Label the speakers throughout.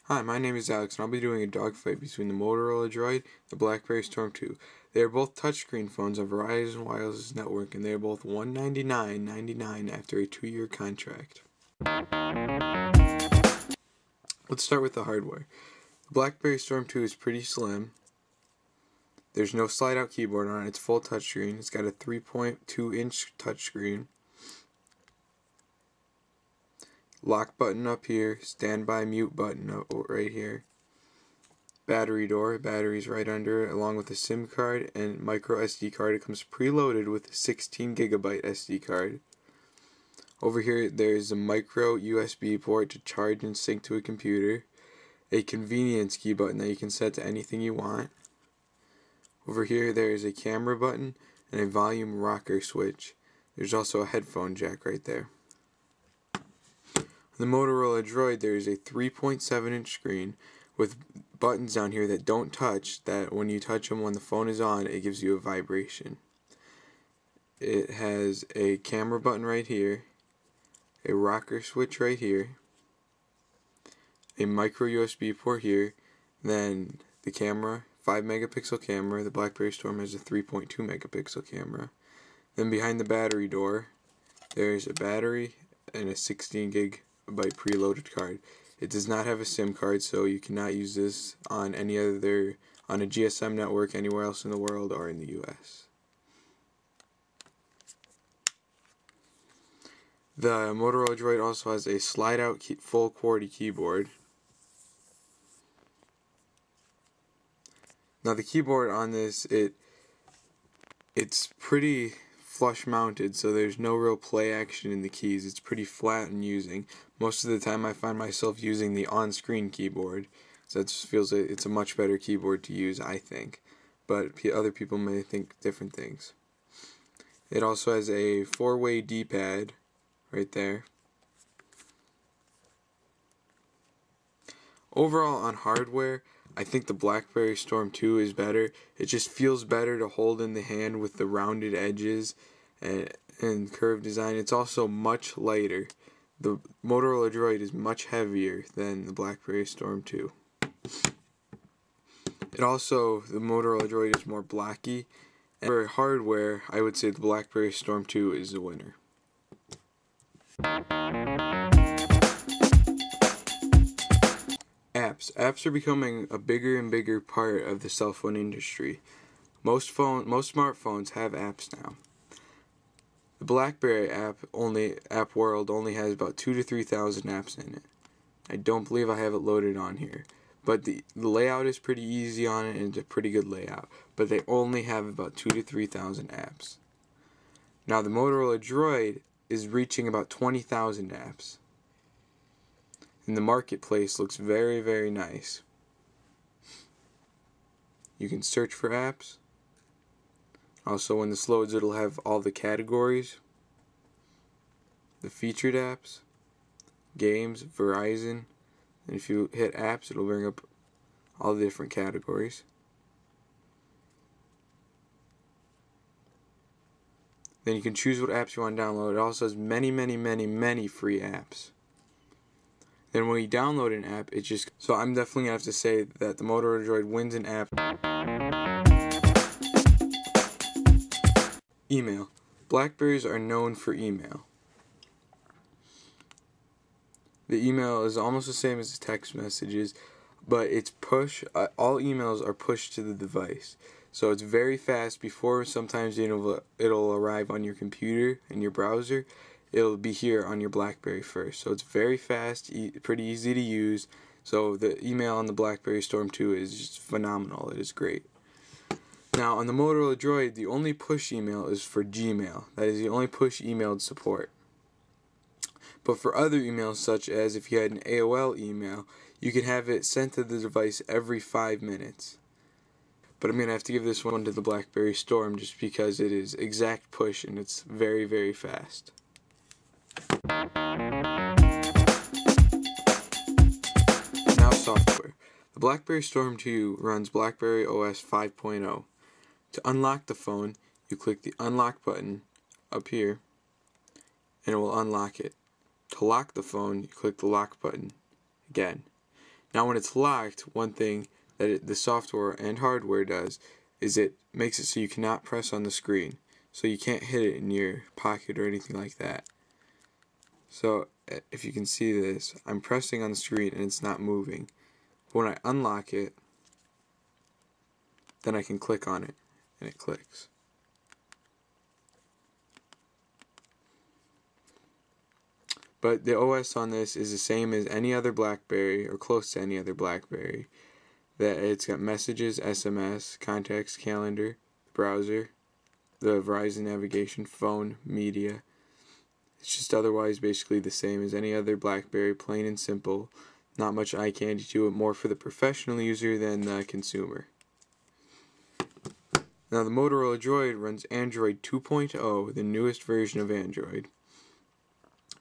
Speaker 1: Hi, my name is Alex and I'll be doing a dogfight between the Motorola Droid and the Blackberry Storm 2. They are both touchscreen phones on Verizon Wireless Network and they are both $199.99 after a 2-year contract. Let's start with the hardware. The Blackberry Storm 2 is pretty slim. There's no slide-out keyboard on it. It's full touchscreen. It's got a 3.2-inch touchscreen. Lock button up here, standby mute button right here. Battery door, battery's right under it, along with a SIM card and micro SD card. It comes preloaded with a 16GB SD card. Over here there's a micro USB port to charge and sync to a computer. A convenience key button that you can set to anything you want. Over here there is a camera button and a volume rocker switch. There's also a headphone jack right there. On the Motorola Droid there is a 3.7-inch screen with buttons down here that don't touch, that when you touch them when the phone is on it gives you a vibration. It has a camera button right here, a rocker switch right here, a micro USB port here, then the camera, 5-megapixel camera. The Blackberry Storm has a 3.2-megapixel camera. Then behind the battery door there's a battery and a 16GB preloaded card. It does not have a SIM card, so you cannot use this on a GSM network anywhere else in the world or in the US. The Motorola Droid also has a slide-out full QWERTY keyboard. Now the keyboard on this, it's pretty flush mounted, so there's no real play action in the keys. It's pretty flat in using. Most of the time I find myself using the on-screen keyboard, so it feels like it's a much better keyboard to use, I think, but other people may think different things. It also has a 4-way D-pad right there. Overall on hardware, I think the Blackberry Storm 2 is better. It just feels better to hold in the hand with the rounded edges and curved design. It's also much lighter. The Motorola Droid is much heavier than the Blackberry Storm 2. The Motorola Droid is more blocky. And for hardware, I would say the Blackberry Storm 2 is the winner. Apps are becoming a bigger and bigger part of the cell phone industry. Most smartphones have apps now. The Blackberry app world only has about 2,000 to 3,000 apps in it. I don't believe I have it loaded on here, but the layout is pretty easy on it and it's a pretty good layout. But they only have about 2,000 to 3,000 apps. Now the Motorola Droid is reaching about 20,000 apps. And the marketplace looks very, very nice. You can search for apps. Also, when this loads, it'll have all the categories, the featured apps, games, Verizon, and if you hit apps, it'll bring up all the different categories. Then you can choose what apps you want to download. It also has many, many, many, many free apps. Then when you download an app, so I'm definitely going to have to say that the Motorola Droid wins an app. Email. Blackberries are known for email. The email is almost the same as the text messages, but it's all emails are pushed to the device. So it's very fast. Before sometimes it'll arrive on your computer and your browser. It'll be here on your Blackberry first. So it's very fast, pretty easy to use. So the email on the Blackberry Storm 2 is just phenomenal. It is great. Now on the Motorola Droid, the only push email is for Gmail. That is the only push emailed support. But for other emails, such as if you had an AOL email, you can have it sent to the device every 5 minutes. But I'm going to have to give this one to the Blackberry Storm just because it is exact push and it's very, very fast. Now software. The Blackberry Storm 2 runs Blackberry OS 5.0. To unlock the phone, you click the unlock button up here and it will unlock it. To lock the phone, you click the lock button again. Now when it's locked, one thing that the software and hardware does is it makes it so you cannot press on the screen. So you can't hit it in your pocket or anything like that. So if you can see this, I'm pressing on the screen and it's not moving. When I unlock it, then I can click on it and it clicks. But the OS on this is the same as any other Blackberry, or close to any other Blackberry. That it's got messages, SMS, contacts, calendar, browser, the Verizon navigation, phone, media. It's just otherwise basically the same as any other Blackberry, plain and simple. Not much eye candy to it, more for the professional user than the consumer. Now the Motorola Droid runs Android 2.0, the newest version of Android.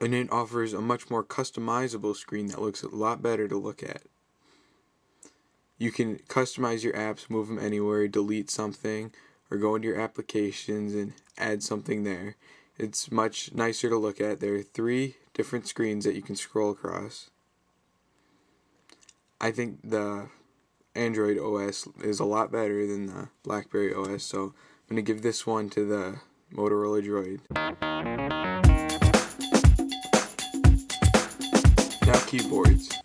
Speaker 1: And it offers a much more customizable screen that looks a lot better to look at. You can customize your apps, move them anywhere, delete something, or go into your applications and add something there. It's much nicer to look at. There are 3 different screens that you can scroll across. I think the Android OS is a lot better than the Blackberry OS, so I'm going to give this one to the Motorola Droid. Now keyboards.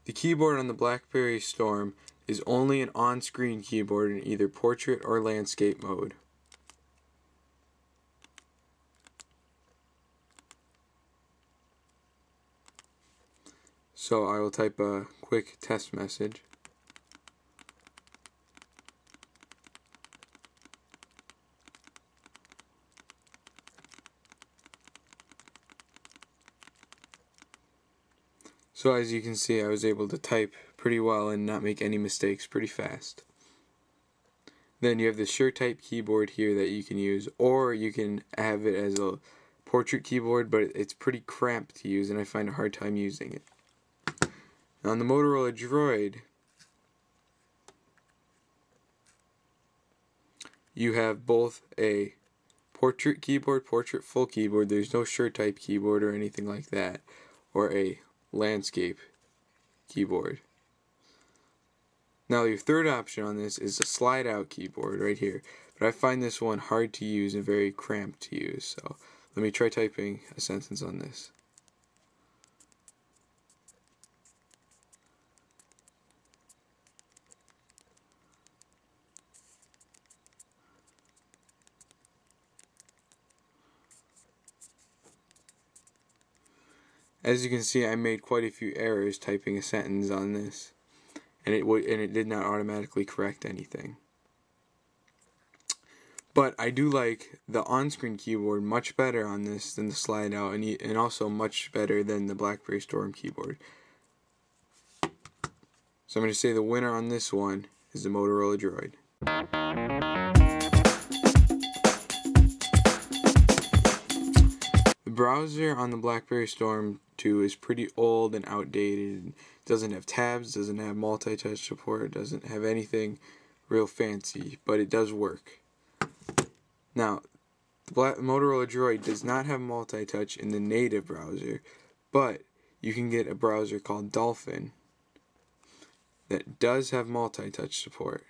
Speaker 1: The keyboard on the Blackberry Storm is only an on-screen keyboard in either portrait or landscape mode. So I will type a quick test message. So as you can see, I was able to type pretty well and not make any mistakes pretty fast. Then you have the SureType keyboard here that you can use, or you can have it as a portrait keyboard, but it's pretty cramped to use and I find a hard time using it. Now on the Motorola Droid, you have both a portrait keyboard, portrait full keyboard, there's no SureType keyboard or anything like that, or a landscape keyboard. Now your third option on this is a slide out keyboard right here, but I find this one hard to use and very cramped to use, so let me try typing a sentence on this. As you can see, I made quite a few errors typing a sentence on this, and it did not automatically correct anything. But I do like the on-screen keyboard much better on this than the slide out, and also much better than the Blackberry Storm keyboard. So I'm going to say the winner on this one is the Motorola Droid. The browser on the Blackberry Storm 2 is pretty old and outdated. It doesn't have tabs, doesn't have multi-touch support, doesn't have anything real fancy, but it does work. Now, the Motorola Droid does not have multi-touch in the native browser, but you can get a browser called Dolphin that does have multi-touch support.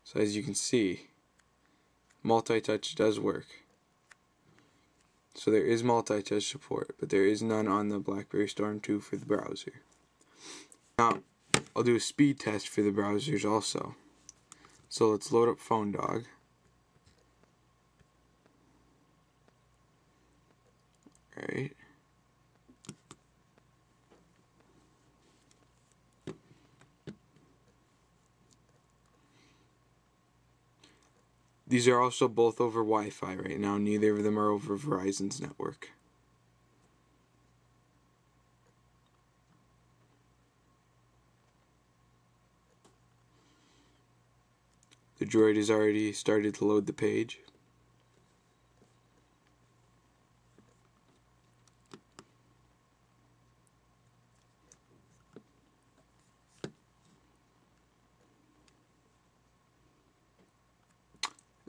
Speaker 1: So as you can see, multi-touch does work. So there is multi-touch support, but there is none on the Blackberry Storm 2 for the browser. Now, I'll do a speed test for the browsers also. So let's load up PhoneDog. Alright. These are also both over Wi-Fi right now. Neither of them are over Verizon's network. The Droid has already started to load the page.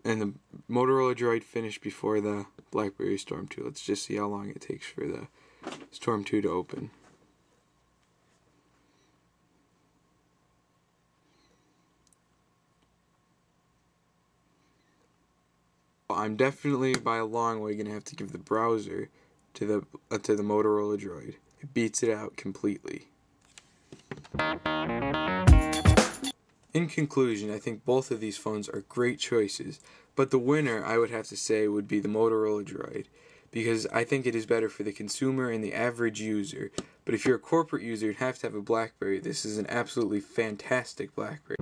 Speaker 1: And the Motorola Droid finished before the Blackberry Storm 2. Let's just see how long it takes for the Storm 2 to open. I'm definitely by a long way going to have to give the browser to the Motorola Droid. It beats it out completely. In conclusion, I think both of these phones are great choices, but the winner, I would have to say, would be the Motorola Droid, because I think it is better for the consumer and the average user. But if you're a corporate user and have to have a Blackberry, this is an absolutely fantastic Blackberry.